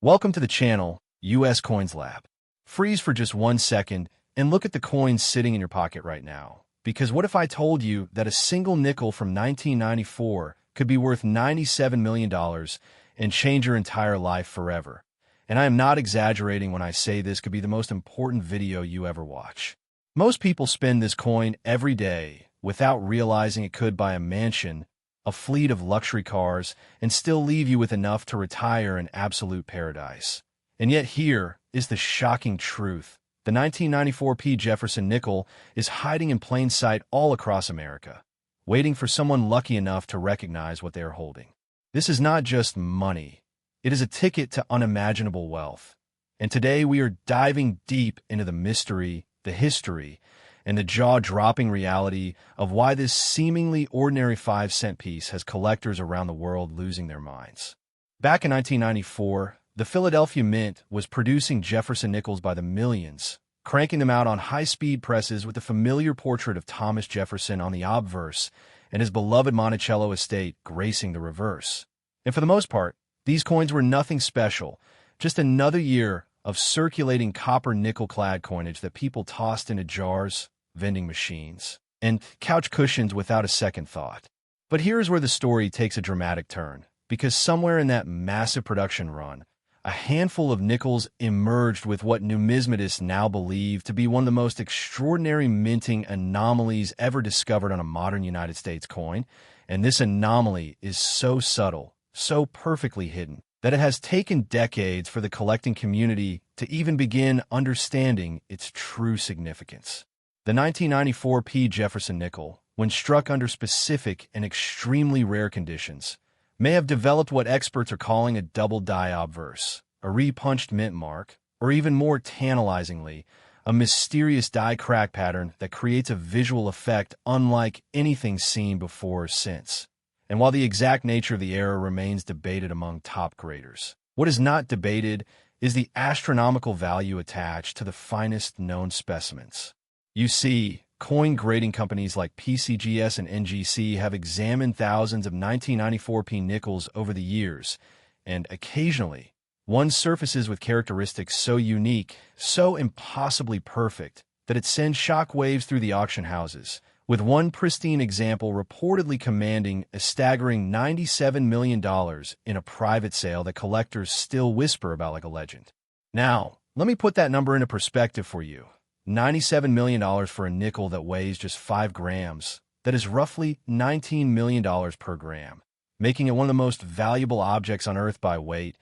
Welcome to the channel, US Coins Lab. Freeze for just 1 second and look at the coins sitting in your pocket right now. Because what if I told you that a single nickel from 1994 could be worth $97 million and change your entire life forever? And I am not exaggerating when I say this could be the most important video you ever watch. Most people spend this coin every day without realizing it could buy a mansion, a fleet of luxury cars, and still leave you with enough to retire in absolute paradise. And yet here is the shocking truth. The 1994 P. Jefferson nickel is hiding in plain sight all across America, waiting for someone lucky enough to recognize what they are holding. This is not just money. It is a ticket to unimaginable wealth. And today we are diving deep into the mystery, the history, and the jaw-dropping reality of why this seemingly ordinary 5-cent piece has collectors around the world losing their minds. Back in 1994, the Philadelphia Mint was producing Jefferson nickels by the millions, cranking them out on high-speed presses with the familiar portrait of Thomas Jefferson on the obverse and his beloved Monticello estate gracing the reverse. And for the most part, these coins were nothing special, just another year of circulating copper nickel-clad coinage that people tossed into jars, vending machines, and couch cushions without a second thought. But here's where the story takes a dramatic turn, because somewhere in that massive production run, a handful of nickels emerged with what numismatists now believe to be one of the most extraordinary minting anomalies ever discovered on a modern United States coin, and this anomaly is so subtle, so perfectly hidden, that it has taken decades for the collecting community to even begin understanding its true significance. The 1994 P. Jefferson nickel, when struck under specific and extremely rare conditions, may have developed what experts are calling a double die obverse, a repunched mint mark, or even more tantalizingly, a mysterious die crack pattern that creates a visual effect unlike anything seen before or since. And while the exact nature of the error remains debated among top graders, what is not debated is the astronomical value attached to the finest known specimens. You see, coin grading companies like PCGS and NGC have examined thousands of 1994 P nickels over the years, and occasionally, one surfaces with characteristics so unique, so impossibly perfect, that it sends shockwaves through the auction houses, with one pristine example reportedly commanding a staggering $97 million in a private sale that collectors still whisper about like a legend. Now, let me put that number into perspective for you. $97 million for a nickel that weighs just 5 grams. That is roughly $19 million per gram, making it one of the most valuable objects on Earth by weight.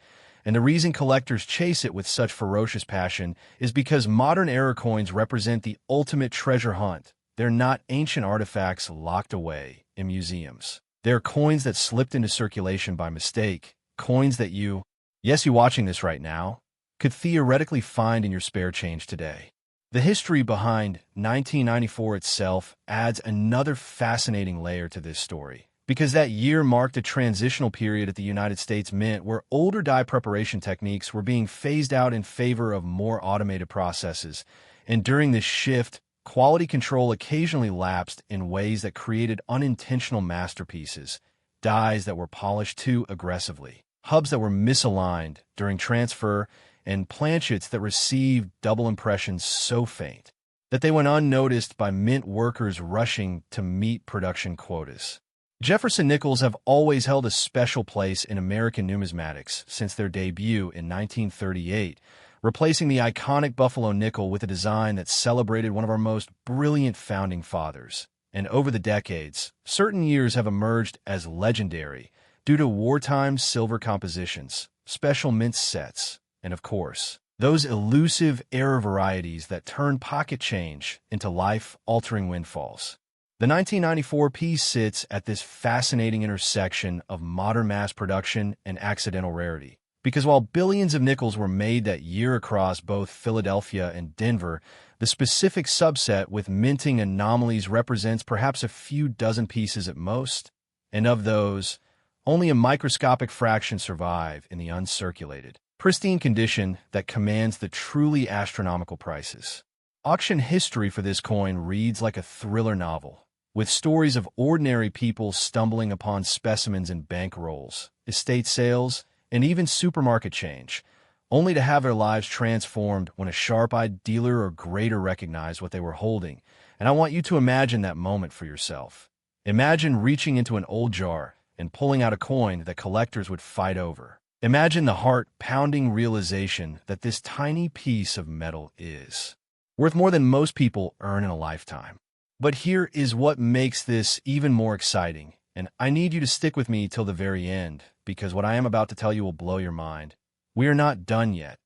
And the reason collectors chase it with such ferocious passion is because modern era coins represent the ultimate treasure hunt. They're not ancient artifacts locked away in museums. They're coins that slipped into circulation by mistake, coins that you watching this right now, could theoretically find in your spare change today. The history behind 1994 itself adds another fascinating layer to this story, because that year marked a transitional period at the United States Mint where older die preparation techniques were being phased out in favor of more automated processes, and during this shift, quality control occasionally lapsed in ways that created unintentional masterpieces, dies that were polished too aggressively, hubs that were misaligned during transfer, and planchets that received double impressions so faint that they went unnoticed by mint workers rushing to meet production quotas. Jefferson nickels have always held a special place in American numismatics since their debut in 1938, replacing the iconic Buffalo nickel with a design that celebrated one of our most brilliant founding fathers. And over the decades, certain years have emerged as legendary due to wartime silver compositions, special mint sets, and of course, those elusive era varieties that turn pocket change into life-altering windfalls. The 1994 piece sits at this fascinating intersection of modern mass production and accidental rarity. Because while billions of nickels were made that year across both Philadelphia and Denver, the specific subset with minting anomalies represents perhaps a few dozen pieces at most, and of those, only a microscopic fraction survive in the uncirculated, pristine condition that commands the truly astronomical prices. Auction history for this coin reads like a thriller novel, with stories of ordinary people stumbling upon specimens in bank rolls, estate sales, and even supermarket change, only to have their lives transformed when a sharp-eyed dealer or grader recognized what they were holding. And I want you to imagine that moment for yourself. Imagine reaching into an old jar and pulling out a coin that collectors would fight over. Imagine the heart-pounding realization that this tiny piece of metal is worth more than most people earn in a lifetime. But here is what makes this even more exciting, and I need you to stick with me till the very end, because what I am about to tell you will blow your mind. We are not done yet.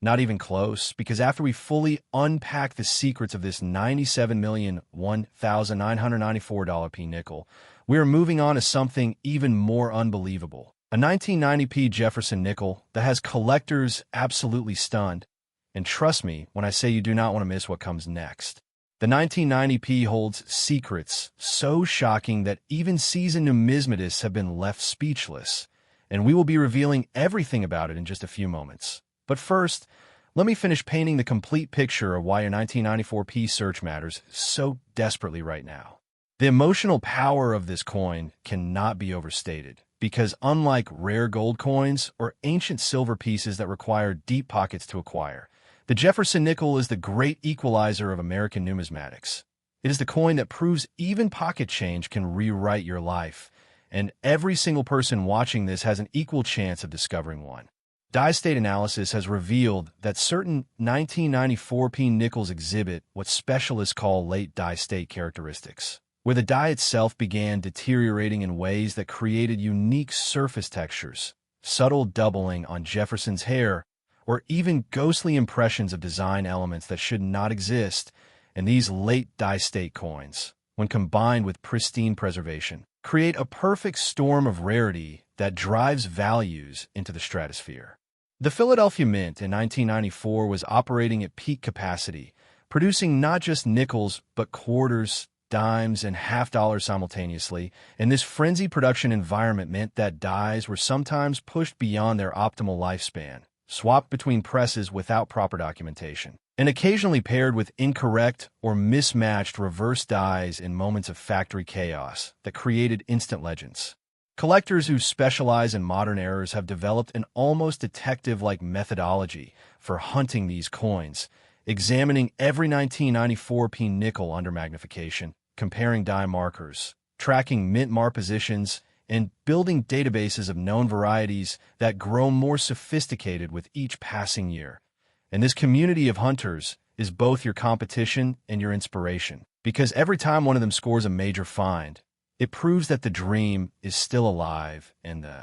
Not even close, because after we fully unpack the secrets of this $97,001,994 nickel, we are moving on to something even more unbelievable. A 1990p Jefferson nickel that has collectors absolutely stunned. And trust me when I say you do not want to miss what comes next. The 1990p holds secrets so shocking that even seasoned numismatists have been left speechless. And we will be revealing everything about it in just a few moments. But first, let me finish painting the complete picture of why your 1994p search matters so desperately right now. The emotional power of this coin cannot be overstated, because unlike rare gold coins or ancient silver pieces that require deep pockets to acquire, the Jefferson nickel is the great equalizer of American numismatics. It is the coin that proves even pocket change can rewrite your life, and every single person watching this has an equal chance of discovering one. Die state analysis has revealed that certain 1994p nickels exhibit what specialists call late die state characteristics, where the die itself began deteriorating in ways that created unique surface textures, subtle doubling on Jefferson's hair, or even ghostly impressions of design elements that should not exist. And these late die state coins, when combined with pristine preservation, create a perfect storm of rarity that drives values into the stratosphere. The Philadelphia Mint in 1994 was operating at peak capacity, producing not just nickels, but quarters, dimes, and half dollars simultaneously, and this frenzied production environment meant that dies were sometimes pushed beyond their optimal lifespan, swapped between presses without proper documentation, and occasionally paired with incorrect or mismatched reverse dies in moments of factory chaos that created instant legends. Collectors who specialize in modern errors have developed an almost detective-like methodology for hunting these coins, examining every 1994p nickel under magnification, comparing die markers, tracking mint mar positions, and building databases of known varieties that grow more sophisticated with each passing year. And this community of hunters is both your competition and your inspiration, because every time one of them scores a major find, it proves that the dream is still alive and the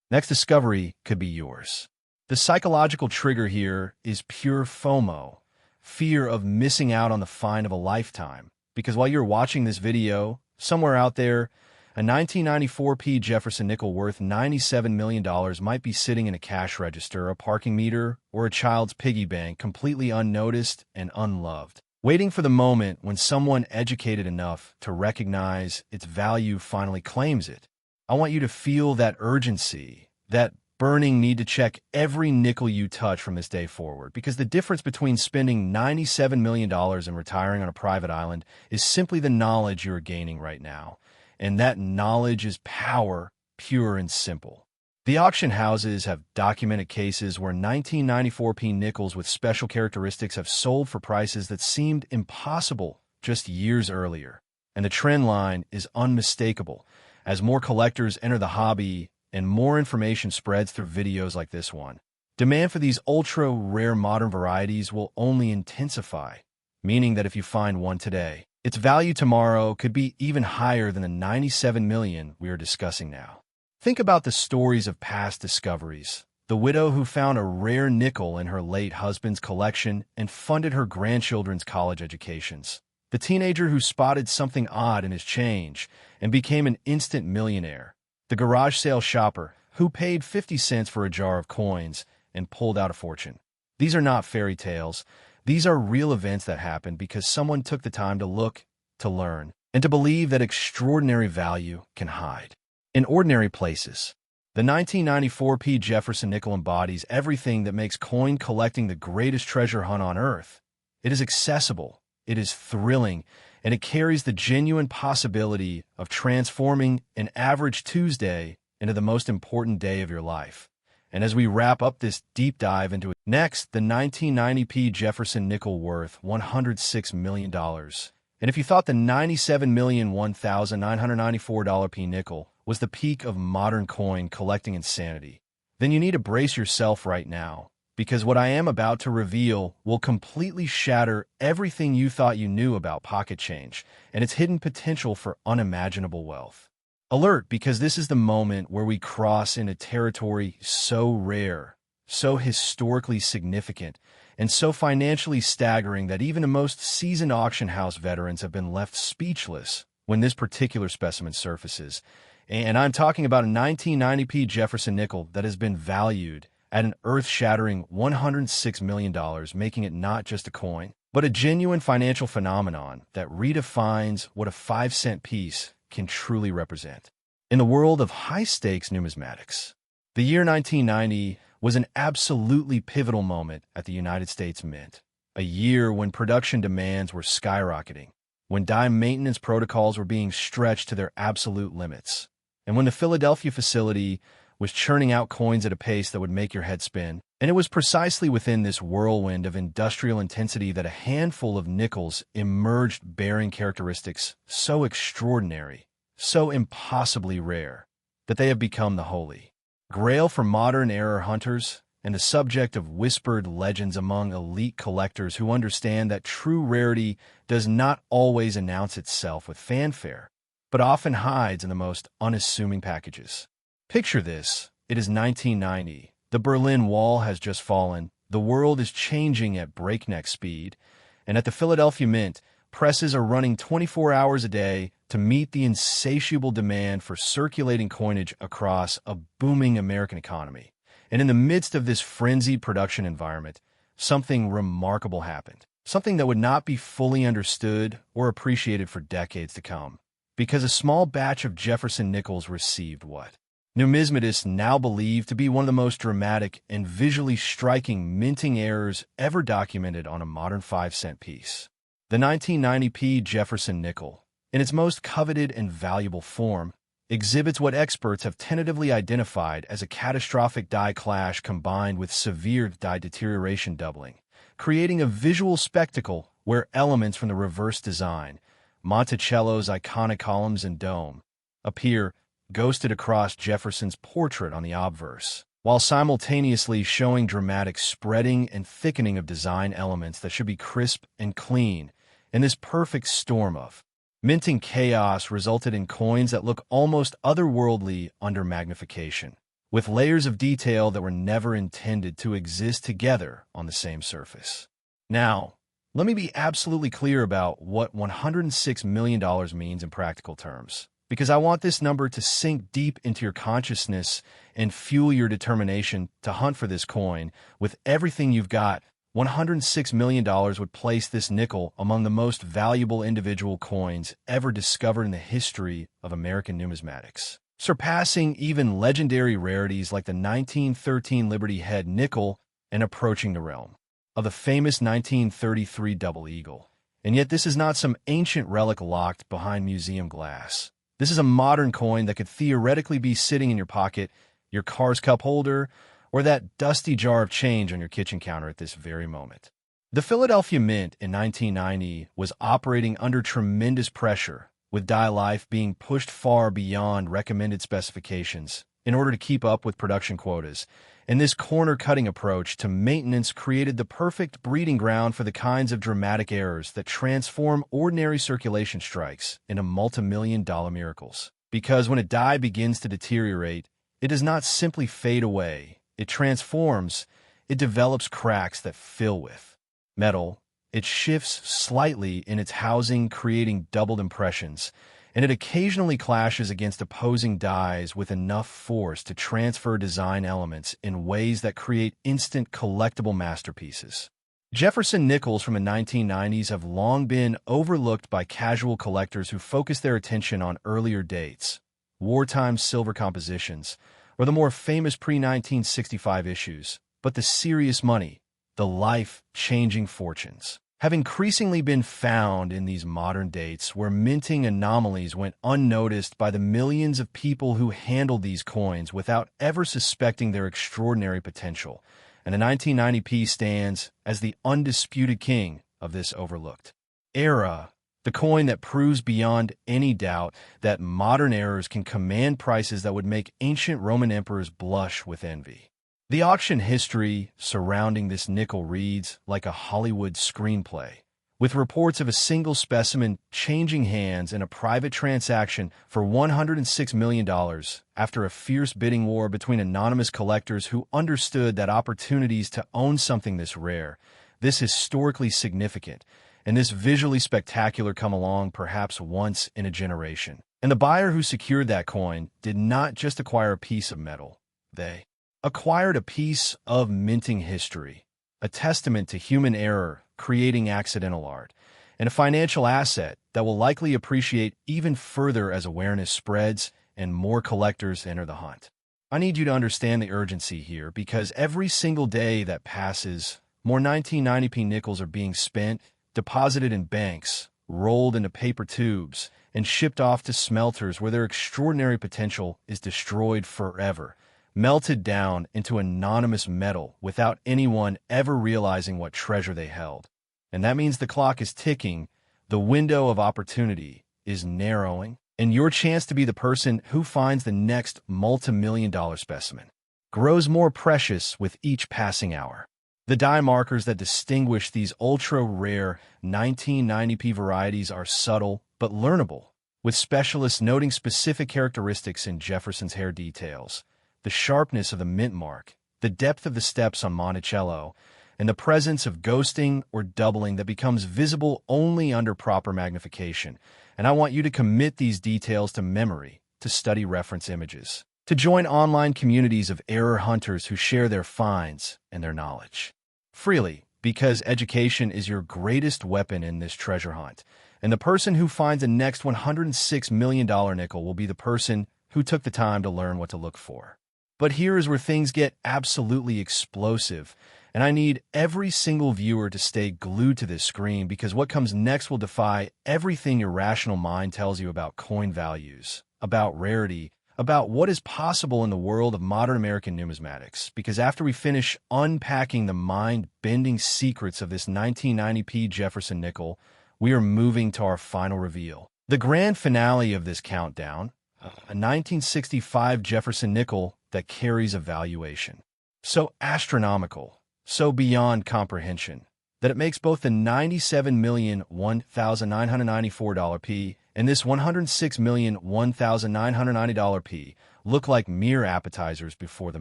next discovery could be yours. The psychological trigger here is pure FOMO, fear of missing out on the find of a lifetime. Because while you're watching this video, somewhere out there, a 1994p Jefferson nickel worth $97 million might be sitting in a cash register, a parking meter, or a child's piggy bank, completely unnoticed and unloved, waiting for the moment when someone educated enough to recognize its value finally claims it. I want you to feel that urgency, that burning need to check every nickel you touch from this day forward, because the difference between spending $97 million and retiring on a private island is simply the knowledge you're gaining right now. And that knowledge is power, pure and simple. The auction houses have documented cases where 1994p nickels with special characteristics have sold for prices that seemed impossible just years earlier. And the trend line is unmistakable. As more collectors enter the hobby and more information spreads through videos like this one, demand for these ultra-rare modern varieties will only intensify, meaning that if you find one today, its value tomorrow could be even higher than the $97 million we are discussing now. Think about the stories of past discoveries. The widow who found a rare nickel in her late husband's collection and funded her grandchildren's college educations. The teenager who spotted something odd in his change and became an instant millionaire. The garage sale shopper who paid 50 cents for a jar of coins and pulled out a fortune. These are not fairy tales. These are real events that happened because someone took the time to look, to learn, and to believe that extraordinary value can hide in ordinary places. The 1994p Jefferson nickel embodies everything that makes coin collecting the greatest treasure hunt on earth. It is accessible, it is thrilling, and it carries the genuine possibility of transforming an average Tuesday into the most important day of your life. And as we wrap up this deep dive into it, next, the 1990p Jefferson nickel worth $106 million. And if you thought the $97,001,994 P nickel was the peak of modern coin collecting insanity, then you need to brace yourself right now, because what I am about to reveal will completely shatter everything you thought you knew about pocket change and its hidden potential for unimaginable wealth. Alert, because this is the moment where we cross into territory so rare, so historically significant, and so financially staggering that even the most seasoned auction house veterans have been left speechless when this particular specimen surfaces. And I'm talking about a 1990p Jefferson nickel that has been valued at an earth-shattering $106 million, making it not just a coin, but a genuine financial phenomenon that redefines what a 5-cent piece can truly represent. In the world of high-stakes numismatics, the year 1990 was an absolutely pivotal moment at the United States Mint, a year when production demands were skyrocketing, when die maintenance protocols were being stretched to their absolute limits, and when the Philadelphia facility was churning out coins at a pace that would make your head spin. And it was precisely within this whirlwind of industrial intensity that a handful of nickels emerged bearing characteristics so extraordinary, so impossibly rare, that they have become the holy grail for modern era hunters and the subject of whispered legends among elite collectors who understand that true rarity does not always announce itself with fanfare, but often hides in the most unassuming packages. Picture this. It is 1990. The Berlin Wall has just fallen. The world is changing at breakneck speed. And at the Philadelphia Mint, presses are running 24 hours a day to meet the insatiable demand for circulating coinage across a booming American economy. And in the midst of this frenzied production environment, something remarkable happened. Something that would not be fully understood or appreciated for decades to come. Because a small batch of Jefferson nickels received what numismatists now believe to be one of the most dramatic and visually striking minting errors ever documented on a modern 5-cent piece. The 1990p Jefferson nickel, in its most coveted and valuable form, exhibits what experts have tentatively identified as a catastrophic die clash combined with severe die deterioration doubling, creating a visual spectacle where elements from the reverse design, Monticello's iconic columns and dome, appear ghosted across Jefferson's portrait on the obverse, while simultaneously showing dramatic spreading and thickening of design elements that should be crisp and clean. And this perfect storm of minting chaos resulted in coins that look almost otherworldly under magnification, with layers of detail that were never intended to exist together on the same surface. Now, let me be absolutely clear about what $106 million means in practical terms, because I want this number to sink deep into your consciousness and fuel your determination to hunt for this coin with everything you've got. $106 million would place this nickel among the most valuable individual coins ever discovered in the history of American numismatics, surpassing even legendary rarities like the 1913 Liberty Head nickel and approaching the realm of the famous 1933 Double Eagle. And yet this is not some ancient relic locked behind museum glass. This is a modern coin that could theoretically be sitting in your pocket, your car's cup holder, or that dusty jar of change on your kitchen counter at this very moment. The Philadelphia Mint in 1990 was operating under tremendous pressure, with die life being pushed far beyond recommended specifications in order to keep up with production quotas, and this corner-cutting approach to maintenance created the perfect breeding ground for the kinds of dramatic errors that transform ordinary circulation strikes into multi-million-dollar miracles. Because when a die begins to deteriorate, it does not simply fade away. It transforms. It develops cracks that fill with metal. It shifts slightly in its housing, creating doubled impressions, and it occasionally clashes against opposing dies with enough force to transfer design elements in ways that create instant collectible masterpieces. Jefferson nickels from the 1990s have long been overlooked by casual collectors who focus their attention on earlier dates, wartime silver compositions, or the more famous pre-1965 issues, but the serious money, the life-changing fortunes have increasingly been found in these modern dates where minting anomalies went unnoticed by the millions of people who handled these coins without ever suspecting their extraordinary potential. And the 1990p stands as the undisputed king of this overlooked era, the coin that proves beyond any doubt that modern errors can command prices that would make ancient Roman emperors blush with envy. The auction history surrounding this nickel reads like a Hollywood screenplay, with reports of a single specimen changing hands in a private transaction for $106 million after a fierce bidding war between anonymous collectors who understood that opportunities to own something this rare, this historically significant, and this visually spectacular come along perhaps once in a generation. And the buyer who secured that coin did not just acquire a piece of metal. They acquired a piece of minting history, a testament to human error creating accidental art, and a financial asset that will likely appreciate even further as awareness spreads and more collectors enter the hunt. I need you to understand the urgency here because every single day that passes, more 1990p nickels are being spent, deposited in banks, rolled into paper tubes, and shipped off to smelters where their extraordinary potential is destroyed forever, melted down into anonymous metal without anyone ever realizing what treasure they held. And that means the clock is ticking, the window of opportunity is narrowing, and your chance to be the person who finds the next multi-million-dollar specimen grows more precious with each passing hour. The die markers that distinguish these ultra-rare 1990p varieties are subtle but learnable, with specialists noting specific characteristics in Jefferson's hair details, the sharpness of the mint mark, the depth of the steps on Monticello, and the presence of ghosting or doubling that becomes visible only under proper magnification. And I want you to commit these details to memory, to study reference images, to join online communities of error hunters who share their finds and their knowledge freely, because education is your greatest weapon in this treasure hunt. And the person who finds the next $106 million nickel will be the person who took the time to learn what to look for. But here is where things get absolutely explosive, and I need every single viewer to stay glued to this screen because what comes next will defy everything your rational mind tells you about coin values, about rarity, about what is possible in the world of modern American numismatics. Because after we finish unpacking the mind-bending secrets of this 1990p Jefferson nickel, we are moving to our final reveal. The grand finale of this countdown, a 1965 Jefferson nickel that carries a valuation so astronomical, so beyond comprehension, that it makes both the $97,001,994 P and this $106,001,990 P look like mere appetizers before the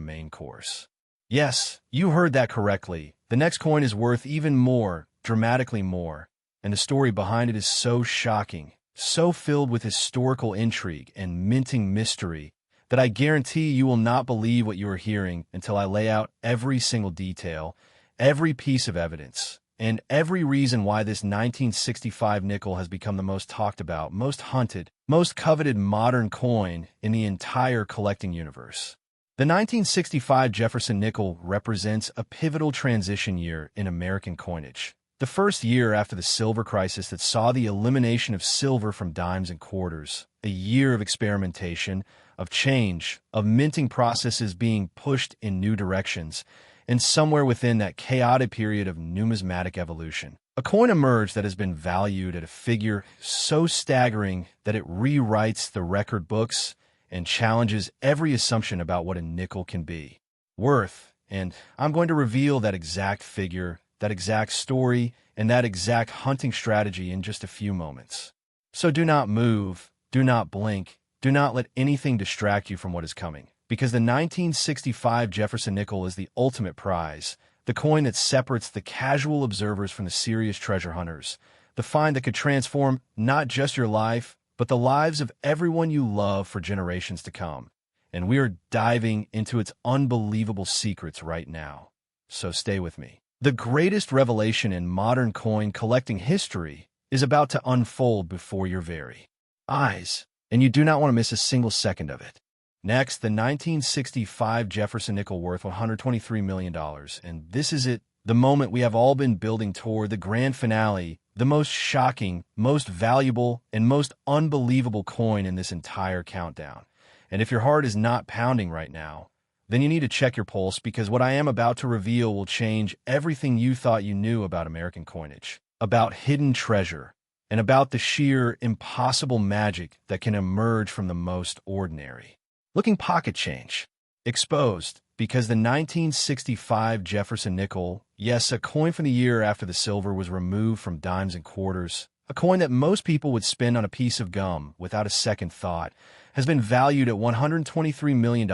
main course. Yes, you heard that correctly. The next coin is worth even more, dramatically more, and the story behind it is so shocking, so filled with historical intrigue and minting mystery, that I guarantee you will not believe what you are hearing until I lay out every single detail, every piece of evidence, and every reason why this 1965 nickel has become the most talked about, most hunted, most coveted modern coin in the entire collecting universe. The 1965 Jefferson nickel represents a pivotal transition year in American coinage. The first year after the silver crisis that saw the elimination of silver from dimes and quarters, a year of experimentation, of change, of minting processes being pushed in new directions, and somewhere within that chaotic period of numismatic evolution, a coin emerged that has been valued at a figure so staggering that it rewrites the record books and challenges every assumption about what a nickel can be worth. And I'm going to reveal that exact figure, that exact story, and that exact hunting strategy in just a few moments. So do not move, do not blink, do not let anything distract you from what is coming, because the 1965 Jefferson nickel is the ultimate prize, the coin that separates the casual observers from the serious treasure hunters, the find that could transform not just your life, but the lives of everyone you love for generations to come. And we are diving into its unbelievable secrets right now. So stay with me. The greatest revelation in modern coin collecting history is about to unfold before your very eyes, and you do not want to miss a single second of it. Next, the 1965 Jefferson nickel worth $123 million, and this is it. The moment we have all been building toward, the grand finale, the most shocking, most valuable, and most unbelievable coin in this entire countdown. And if your heart is not pounding right now, then you need to check your pulse, because what I am about to reveal will change everything you thought you knew about American coinage, about hidden treasure, and about the sheer impossible magic that can emerge from the most ordinary looking pocket change. Exposed, because the 1965 Jefferson nickel, yes, a coin from the year after the silver was removed from dimes and quarters, a coin that most people would spend on a piece of gum without a second thought, has been valued at $123 million,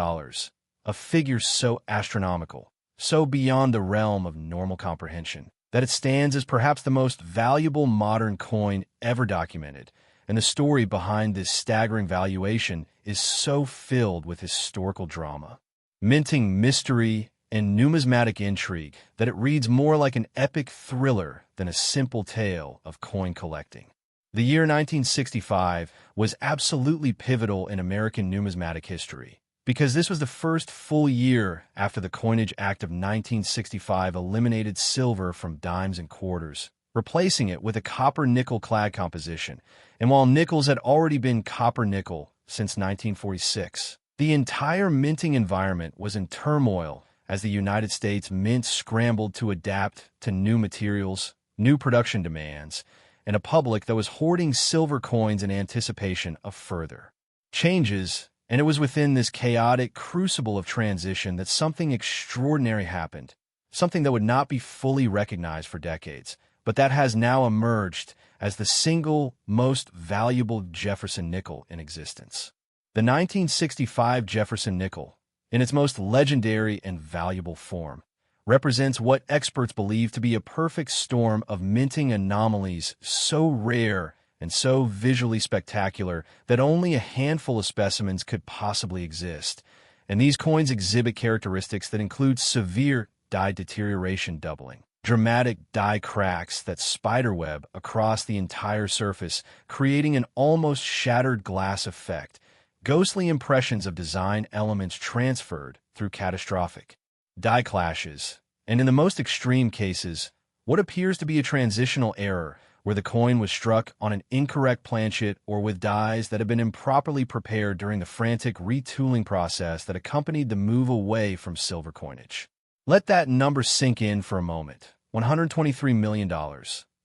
a figure so astronomical, so beyond the realm of normal comprehension, that it stands as perhaps the most valuable modern coin ever documented. And the story behind this staggering valuation is so filled with historical drama, minting mystery, and numismatic intrigue that it reads more like an epic thriller than a simple tale of coin collecting. The year 1965 was absolutely pivotal in American numismatic history, because this was the first full year after the Coinage Act of 1965 eliminated silver from dimes and quarters, replacing it with a copper-nickel clad composition. And while nickels had already been copper-nickel since 1946, the entire minting environment was in turmoil as the United States Mint scrambled to adapt to new materials, new production demands, and a public that was hoarding silver coins in anticipation of further changes. And it was within this chaotic crucible of transition that something extraordinary happened, something that would not be fully recognized for decades, but that has now emerged as the single most valuable Jefferson nickel in existence. The 1965 Jefferson nickel, in its most legendary and valuable form, represents what experts believe to be a perfect storm of minting anomalies so rare and so visually spectacular that only a handful of specimens could possibly exist. And these coins exhibit characteristics that include severe die deterioration doubling, dramatic die cracks that spiderweb across the entire surface, creating an almost shattered glass effect, ghostly impressions of design elements transferred through catastrophic die clashes, and in the most extreme cases, what appears to be a transitional error, where the coin was struck on an incorrect planchet or with dies that had been improperly prepared during the frantic retooling process that accompanied the move away from silver coinage. Let that number sink in for a moment. $123 million.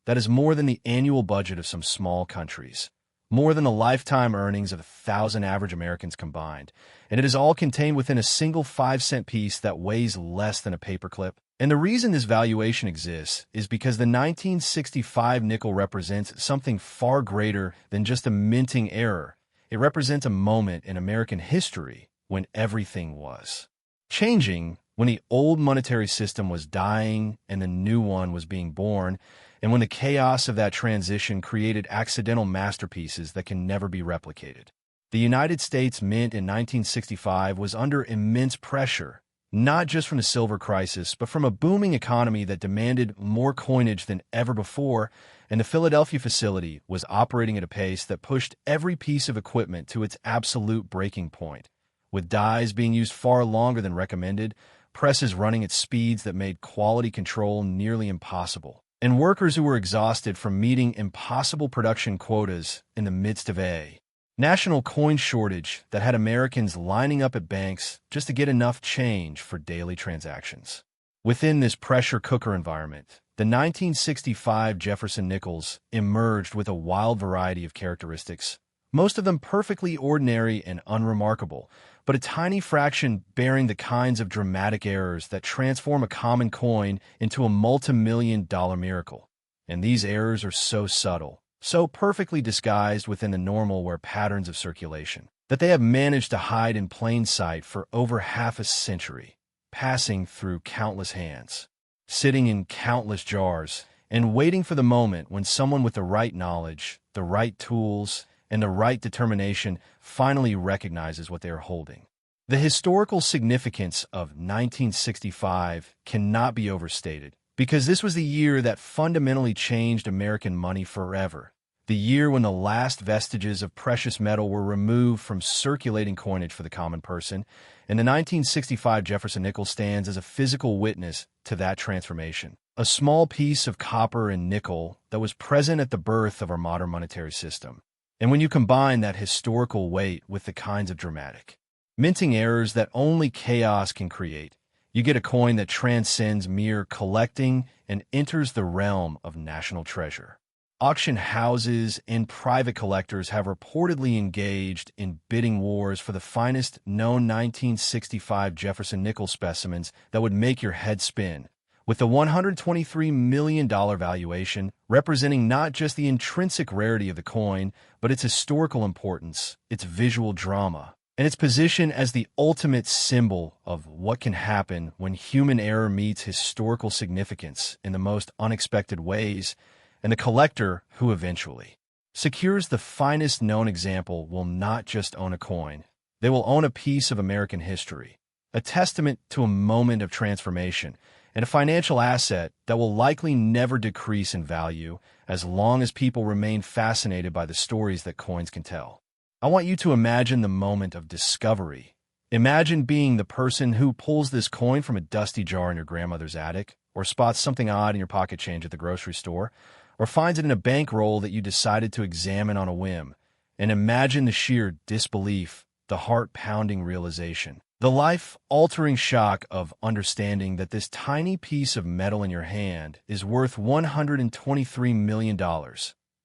That is more than the annual budget of some small countries, more than the lifetime earnings of 1,000 average Americans combined, and it is all contained within a single 5-cent piece that weighs less than a paperclip. And the reason this valuation exists is because the 1965 nickel represents something far greater than just a minting error. It represents a moment in American history when everything was changing, when the old monetary system was dying and the new one was being born, and when the chaos of that transition created accidental masterpieces that can never be replicated. The United States Mint in 1965 was under immense pressure, not just from the silver crisis, but from a booming economy that demanded more coinage than ever before, and the Philadelphia facility was operating at a pace that pushed every piece of equipment to its absolute breaking point, with dies being used far longer than recommended, presses running at speeds that made quality control nearly impossible, and workers who were exhausted from meeting impossible production quotas in the midst of a national coin shortage that had Americans lining up at banks just to get enough change for daily transactions. Within this pressure cooker environment, the 1965 Jefferson nickels emerged with a wild variety of characteristics, most of them perfectly ordinary and unremarkable, but a tiny fraction bearing the kinds of dramatic errors that transform a common coin into a multi-million-dollar miracle. And these errors are so subtle, so perfectly disguised within the normal wear patterns of circulation, that they have managed to hide in plain sight for over half a century, passing through countless hands, sitting in countless jars, and waiting for the moment when someone with the right knowledge, the right tools, and the right determination finally recognizes what they are holding. The historical significance of 1965 cannot be overstated, because this was the year that fundamentally changed American money forever. the year when the last vestiges of precious metal were removed from circulating coinage for the common person, and the 1965 Jefferson nickel stands as a physical witness to that transformation. A small piece of copper and nickel that was present at the birth of our modern monetary system. And when you combine that historical weight with the kinds of dramatic, minting errors that only chaos can create, you get a coin that transcends mere collecting and enters the realm of national treasure. Auction houses and private collectors have reportedly engaged in bidding wars for the finest known 1965 Jefferson nickel specimens that would make your head spin, with the $123 million valuation representing not just the intrinsic rarity of the coin, but its historical importance, its visual drama, and its position as the ultimate symbol of what can happen when human error meets historical significance in the most unexpected ways. And the collector who eventually secures the finest known example will not just own a coin. They will own a piece of American history, a testament to a moment of transformation, and a financial asset that will likely never decrease in value as long as people remain fascinated by the stories that coins can tell. I want you to imagine the moment of discovery. Imagine being the person who pulls this coin from a dusty jar in your grandmother's attic, or spots something odd in your pocket change at the grocery store, or finds it in a bankroll that you decided to examine on a whim, and imagine the sheer disbelief, the heart-pounding realization, the life-altering shock of understanding that this tiny piece of metal in your hand is worth $123 million,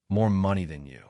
more money than you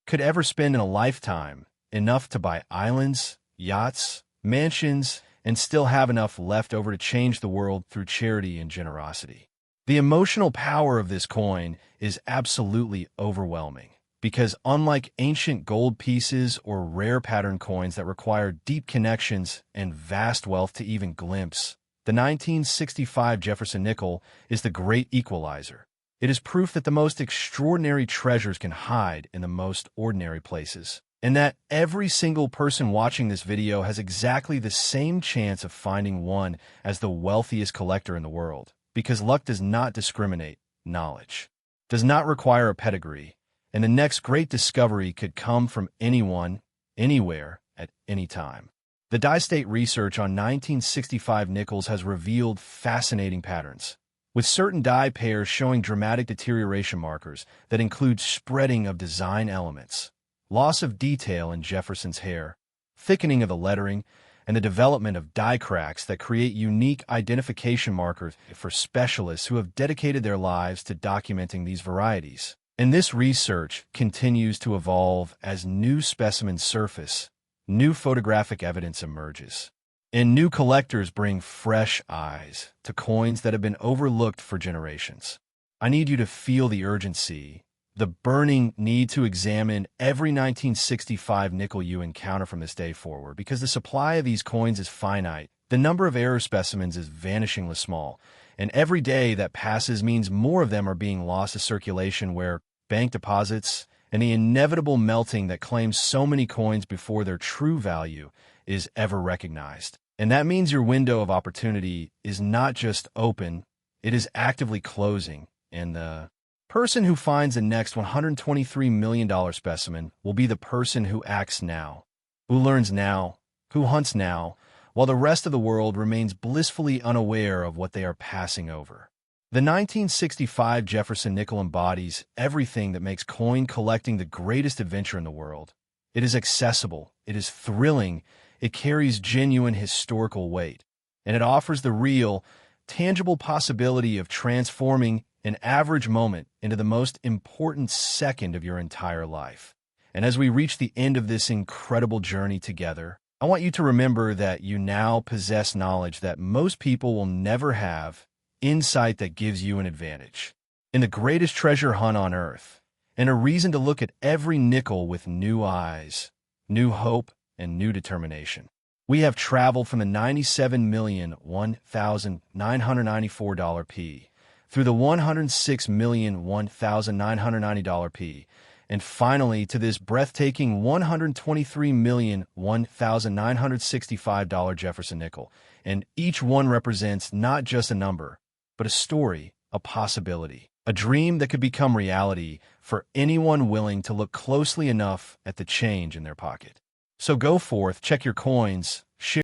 could ever spend in a lifetime, enough to buy islands, yachts, mansions, and still have enough left over to change the world through charity and generosity. The emotional power of this coin is absolutely overwhelming because unlike ancient gold pieces or rare pattern coins that require deep connections and vast wealth to even glimpse, the 1965 Jefferson nickel is the great equalizer. It is proof that the most extraordinary treasures can hide in the most ordinary places, and that every single person watching this video has exactly the same chance of finding one as the wealthiest collector in the world. Because luck does not discriminate, knowledge does not require a pedigree, and the next great discovery could come from anyone, anywhere, at any time. The die-state research on 1965 nickels has revealed fascinating patterns, with certain die pairs showing dramatic deterioration markers that include spreading of design elements, loss of detail in Jefferson's hair, thickening of the lettering, and the development of die cracks that create unique identification markers for specialists who have dedicated their lives to documenting these varieties. And this research continues to evolve as new specimens surface, new photographic evidence emerges, and new collectors bring fresh eyes to coins that have been overlooked for generations. I need you to feel the urgency, the burning need to examine every 1965 nickel you encounter from this day forward, because the supply of these coins is finite, the number of error specimens is vanishingly small, and every day that passes means more of them are being lost to circulation where bank deposits and the inevitable melting that claims so many coins before their true value is ever recognized. And that means your window of opportunity is not just open, it is actively closing, and the person who finds the next $123 million specimen will be the person who acts now, who learns now, who hunts now, while the rest of the world remains blissfully unaware of what they are passing over. The 1965 Jefferson nickel embodies everything that makes coin collecting the greatest adventure in the world. It is accessible, it is thrilling, it carries genuine historical weight, and it offers the real, tangible possibility of transforming an average moment into the most important second of your entire life. And as we reach the end of this incredible journey together, I want you to remember that you now possess knowledge that most people will never have, insight that gives you an advantage in the greatest treasure hunt on earth, and a reason to look at every nickel with new eyes, new hope, and new determination. We have traveled from the $97,001,994 P through the $106,001,990 P, and finally to this breathtaking $123,001,965 Jefferson nickel. And each one represents not just a number, but a story, a possibility. A dream that could become reality for anyone willing to look closely enough at the change in their pocket. So go forth, check your coins,